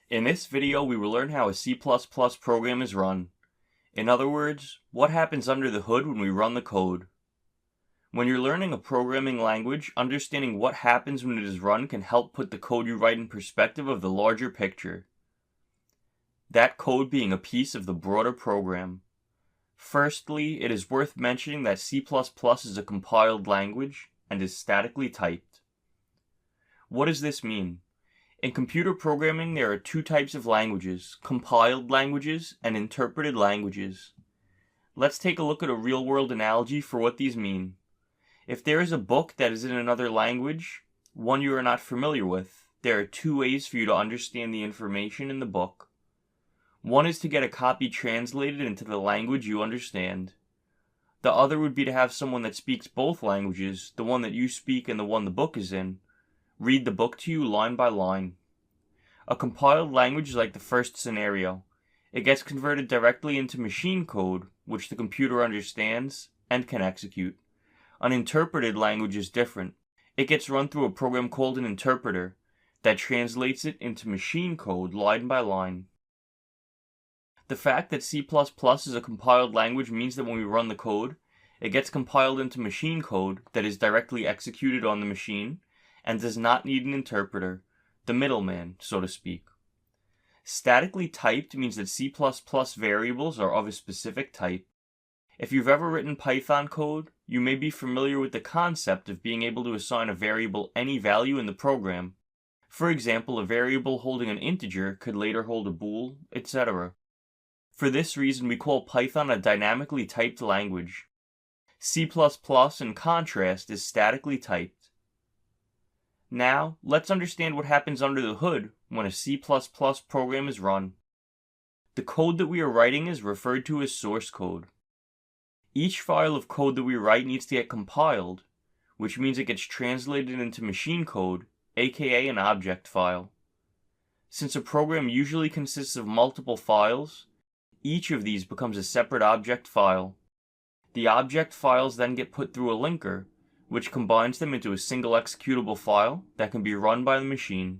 In this video, we will learn how a C++ program is run. In other words, what happens under the hood when we run the code. When you're learning a programming language, understanding what happens when it is run can help put the code you write in perspective of the larger picture. That code being a piece of the broader program. Firstly, it is worth mentioning that C++ is a compiled language and is statically typed. What does this mean? In computer programming, there are two types of languages, compiled languages and interpreted languages. Let's take a look at a real-world analogy for what these mean. If there is a book that is in another language, one you are not familiar with, there are two ways for you to understand the information in the book. One is to get a copy translated into the language you understand. The other would be to have someone that speaks both languages, the one that you speak and the one the book is in, read the book to you line by line. A compiled language is like the first scenario. It gets converted directly into machine code, which the computer understands and can execute. An interpreted language is different. It gets run through a program called an interpreter that translates it into machine code line by line. The fact that C++ is a compiled language means that when we run the code, it gets compiled into machine code that is directly executed on the machine and does not need an interpreter, the middleman, so to speak. Statically typed means that C++ variables are of a specific type. If you've ever written Python code, you may be familiar with the concept of being able to assign a variable any value in the program. For example, a variable holding an integer could later hold a bool, etc. For this reason, we call Python a dynamically typed language. C++, in contrast, is statically typed. Now, let's understand what happens under the hood when a C++ program is run. The code that we are writing is referred to as source code. Each file of code that we write needs to get compiled, which means it gets translated into machine code, aka an object file. Since a program usually consists of multiple files, each of these becomes a separate object file. The object files then get put through a linker, which combines them into a single executable file that can be run by the machine.